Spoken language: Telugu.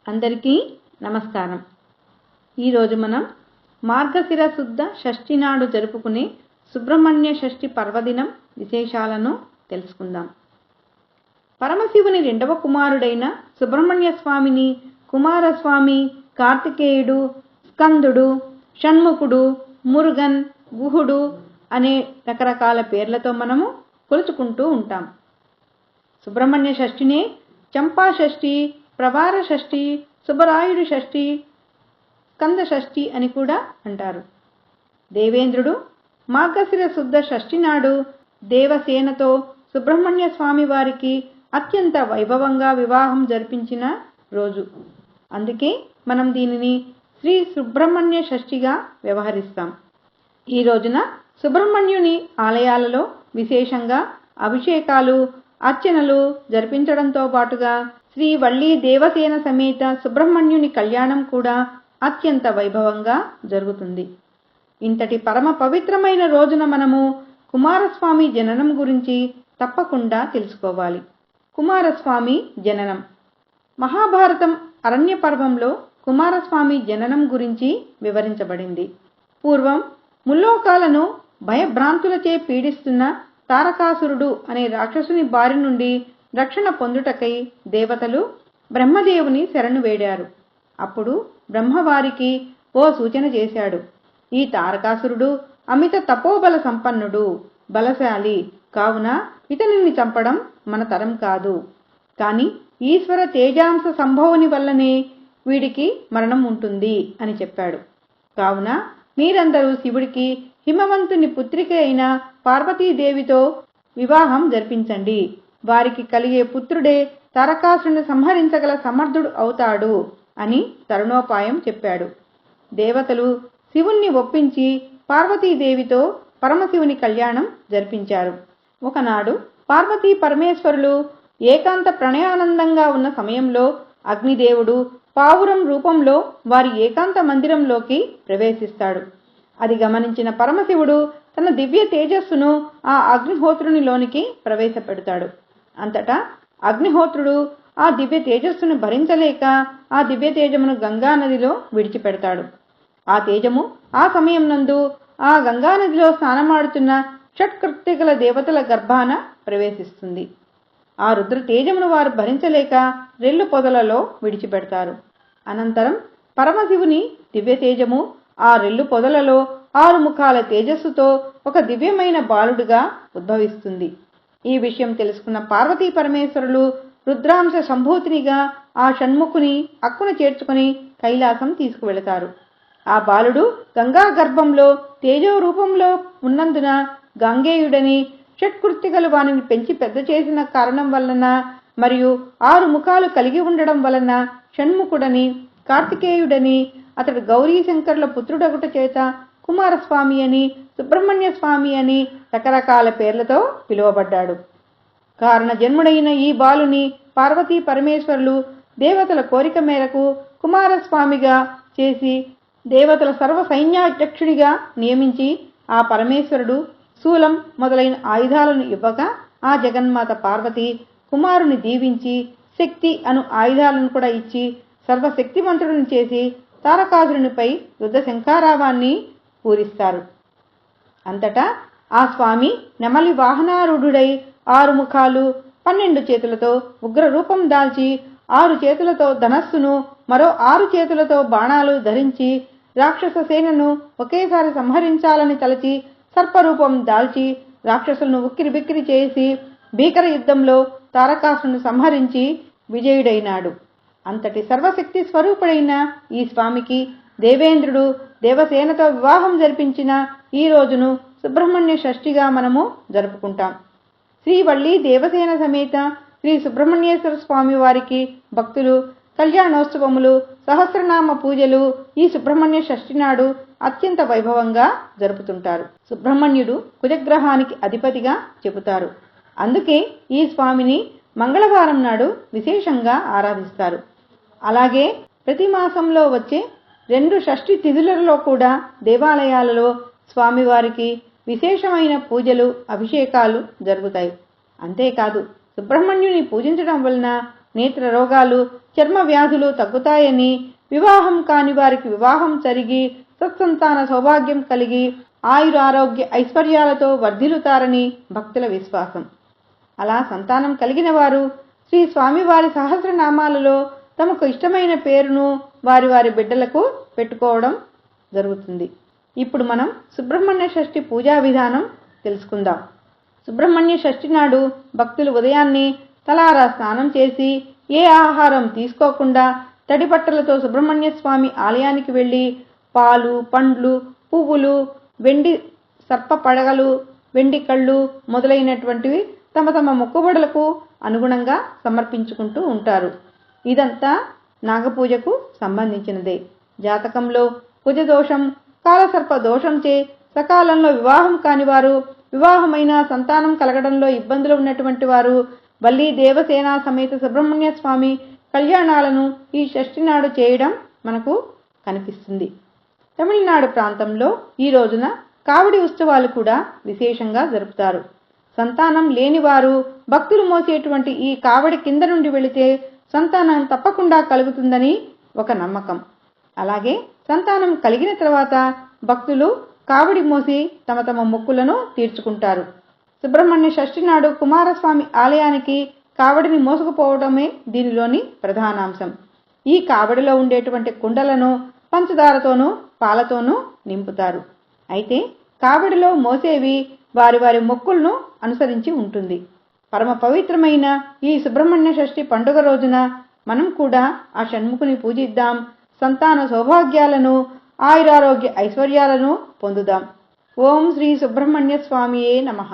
అందరికీ నమస్కారం. ఈరోజు మనం మార్గశిర శుద్ధ షష్ఠి నాడు జరుపుకునే సుబ్రహ్మణ్య షష్ఠి పర్వదినం విశేషాలను తెలుసుకుందాం. పరమశివుని రెండవ కుమారుడైన సుబ్రహ్మణ్య స్వామిని కుమారస్వామి, కార్తికేయుడు, స్కందుడు, షణ్ముఖుడు, మురుగన్, గుహుడు అనే రకరకాల పేర్లతో మనము కొలుచుకుంటూ ఉంటాం. సుబ్రహ్మణ్య షష్ఠినే చంపా షష్ఠి, ప్రవార షష్ఠి, సుబ్బరాయుడు షష్ఠి, స్కంద షష్ఠి అని కూడా అంటారు. దేవేంద్రుడు మార్గశిర శుద్ధ షష్ఠి నాడు దేవసేనతో సుబ్రహ్మణ్య స్వామి వారికి అత్యంత వైభవంగా వివాహం జరిపించిన రోజు. అందుకే మనం దీనిని శ్రీ సుబ్రహ్మణ్య షష్ఠిగా వ్యవహరిస్తాం. ఈ రోజున సుబ్రహ్మణ్యుని ఆలయాలలో విశేషంగా అభిషేకాలు, అర్చనలు జరిపించడంతో పాటుగా శ్రీ వల్లి దేవసేన సమేత సుబ్రహ్మణ్యుని కళ్యాణం కూడా అత్యంత వైభవంగా జరుగుతుంది. ఇంతటి పరమ పవిత్రమైన రోజున మనము కుమారస్వామి జననం గురించి తప్పకుండా తెలుసుకోవాలి. కుమారస్వామి జననం మహాభారతం అరణ్య పర్వంలో కుమారస్వామి జననం గురించి వివరించబడింది. పూర్వం ముల్లోకాలను భయభ్రాంతులచే పీడిస్తున్న తారకాసురుడు అనే రాక్షసుని బారి నుండి రక్షణ పొందుటకై దేవతలు బ్రహ్మదేవుని శరణు వేడారు. అప్పుడు బ్రహ్మవారికి ఓ సూచన చేశాడు. ఈ తారకాసురుడు అమిత తపోబల సంపన్నుడు, బలశాలి, కావున ఇతనిని చంపడం మన తరం కాదు. కాని ఈశ్వర తేజాంశ సంభవుని వల్లనే వీడికి మరణం ఉంటుంది అని చెప్పాడు. కావున మీరందరూ శివుడికి హిమవంతుని పుత్రిక అయిన పార్వతీదేవితో వివాహం జరిపించండి. వారికి కలిగే పుత్రుడే తారకాసురుని సంహరించగల సమర్థుడు అవుతాడు అని తరుణోపాయం చెప్పాడు. దేవతలు శివుణ్ణి ఒప్పించి పార్వతీదేవితో పరమశివుని కళ్యాణం జరిపించారు. ఒకనాడు పార్వతీ పరమేశ్వరులు ఏకాంత ప్రణయానందంగా ఉన్న సమయంలో అగ్నిదేవుడు పావురం రూపంలో వారి ఏకాంత మందిరంలోకి ప్రవేశిస్తాడు. అది గమనించిన పరమశివుడు తన దివ్య తేజస్సును ఆ అగ్నిహోత్రునిలోనికి ప్రవేశపెడతాడు. అంతటా అగ్నిహోత్రుడు ఆ దివ్య తేజస్సును భరించలేక ఆ దివ్య తేజమును గంగానదిలో విడిచిపెడతాడు. ఆ తేజము ఆ సమయం నందు ఆ గంగానదిలో స్నానమాడుతున్న షట్కృత్తికల దేవతల గర్భాన ప్రవేశిస్తుంది. ఆ రుద్ర తేజమును వారు భరించలేక రెల్లు పొదలలో విడిచిపెడతారు. అనంతరం పరమశివుని దివ్య తేజము ఆ రెల్లు పొదలలో 6 ముఖాల తేజస్సుతో ఒక దివ్యమైన బాలుడుగా ఉద్భవిస్తుంది. ఈ విషయం తెలుసుకున్న పార్వతీ పరమేశ్వరులు రుద్రాంశ సంభూతినిగా ఆ షణ్ముఖుని అక్కున చేర్చుకుని కైలాసం తీసుకువెళతారు. ఆ బాలుడు గంగా గర్భంలో తేజో రూపంలో ఉన్నందున గాంగేయుడని, షట్కృత్తికలు వానిని పెంచి పెద్ద చేసిన కారణం వలన మరియు 6 ముఖాలు కలిగి ఉండడం వలన షణ్ముఖుడని, కార్తికేయుడని, అతడు గౌరీశంకర్ల పుత్రుడగుట చేత కుమారస్వామి అని, సుబ్రహ్మణ్య స్వామి అని రకరకాల పేర్లతో పిలువబడ్డాడు. కారణ జన్ముడైన ఈ బాలుని పార్వతీ పరమేశ్వరులు దేవతల కోరిక మేరకు కుమారస్వామిగా చేసి దేవతల సర్వ సైన్యాధ్యక్షుడిగా నియమించి ఆ పరమేశ్వరుడు శూలం మొదలైన ఆయుధాలను ఇవ్వగా ఆ జగన్మాత పార్వతి కుమారుని దీవించి శక్తి అను ఆయుధాలను కూడా ఇచ్చి సర్వశక్తిమంతుడిని చేసి తారకాసురునిపై యుద్ధ శంఖారావాన్ని పూరిస్తారు. అంతటా ఆ స్వామి నెమలి వాహనారూఢుడై 6 ముఖాలు, 12 చేతులతో ఉగ్ర రూపం దాల్చి 6 చేతులతో ధనస్సును, మరో 6 చేతులతో బాణాలు ధరించి రాక్షస సేనను ఒకేసారి సంహరించాలని తలచి సర్పరూపం దాల్చి రాక్షసులను ఉక్కిరిబిక్కిరి చేసి భీకర యుద్ధంలో తారకాసురుని సంహరించి విజయుడైనాడు. అంతటి సర్వశక్తి స్వరూపుడైన ఈ స్వామికి దేవేంద్రుడు దేవసేనతో వివాహం జరిపించిన ఈ రోజును సుబ్రహ్మణ్య షష్ఠిగా మనము జరుపుకుంటాం. శ్రీ వల్లి దేవసేన సమేత శ్రీ సుబ్రహ్మణ్యేశ్వర స్వామి వారికి భక్తులు కళ్యాణోత్సవములు, సహస్రనామ పూజలు ఈ సుబ్రహ్మణ్య షష్ఠి నాడు అత్యంత వైభవంగా జరుపుతుంటారు. సుబ్రహ్మణ్యుడు కుజగ్రహానికి అధిపతిగా చెబుతారు. అందుకే ఈ స్వామిని మంగళవారం నాడు విశేషంగా ఆరాధిస్తారు. అలాగే ప్రతి మాసంలో వచ్చే 2 షష్ఠి తిథులలో కూడా దేవాలయాలలో స్వామివారికి విశేషమైన పూజలు, అభిషేకాలు జరుగుతాయి. అంతేకాదు సుబ్రహ్మణ్యుని పూజించడం వలన నేత్ర రోగాలు, చర్మ వ్యాధులు తగ్గుతాయని, వివాహం కాని వారికి వివాహం జరిగి సత్సంతాన సౌభాగ్యం కలిగి ఆయురారోగ్య ఐశ్వర్యాలతో వర్ధిల్లుతారని భక్తుల విశ్వాసం. అలా సంతానం కలిగిన వారు శ్రీ స్వామివారి సహస్రనామాలలో తమకు ఇష్టమైన పేరును వారి వారి బిడ్డలకు పెట్టుకోవడం జరుగుతుంది. ఇప్పుడు మనం సుబ్రహ్మణ్య షష్ఠి పూజా విధానం తెలుసుకుందాం. సుబ్రహ్మణ్య షష్ఠి నాడు భక్తులు ఉదయాన్నే తలారా స్నానం చేసి ఏ ఆహారం తీసుకోకుండా తడిబట్టలతో సుబ్రహ్మణ్య స్వామి ఆలయానికి వెళ్ళి పాలు, పండ్లు, పువ్వులు, వెండి సర్ప పడగలు, వెండి కళ్ళు మొదలైనటువంటివి తమ తమ మొక్కుబడులకు అనుగుణంగా సమర్పించుకుంటూ ఉంటారు. ఇదంతా నాగపూజకు సంబంధించినదే. జాతకంలో కుజదోషం, కాలసర్ప దోషంచే సకాలంలో వివాహం కానివారు, వివాహమైన సంతానం కలగడంలో ఇబ్బందులు ఉన్నటువంటి వారు వల్లి దేవసేన సమేత సుబ్రహ్మణ్య స్వామి కళ్యాణాలను ఈ షష్ఠి నాడు చేయడం మనకు కనిపిస్తుంది. తమిళనాడు ప్రాంతంలో ఈ రోజున కావడి ఉత్సవాలు కూడా విశేషంగా జరుపుతారు. సంతానం లేనివారు భక్తులు మోసేటువంటి ఈ కావడి కింద నుండి వెళితే సంతానం తప్పకుండా కలుగుతుందని ఒక నమ్మకం. అలాగే సంతానం కలిగిన తర్వాత భక్తులు కావడి మోసి తమ తమ మొక్కులను తీర్చుకుంటారు. సుబ్రహ్మణ్య షష్ఠి నాడు కుమారస్వామి ఆలయానికి కావడిని మోసుకుపోవడమే దీనిలోని ప్రధానాంశం. ఈ కావడిలో ఉండేటువంటి కుండలను పంచదారతోనూ పాలతోనూ నింపుతారు. అయితే కావడిలో మోసేవి వారి వారి మొక్కులను అనుసరించి ఉంటుంది. పరమ పవిత్రమైన ఈ సుబ్రహ్మణ్య షష్ఠి పండుగ రోజున మనం కూడా ఆ షణ్ముఖుని పూజిద్దాం. సంతాన సౌభాగ్యాలను, ఆయురారోగ్య ఐశ్వర్యాలను పొందుదాం. ఓం శ్రీ సుబ్రహ్మణ్య స్వామియే నమః.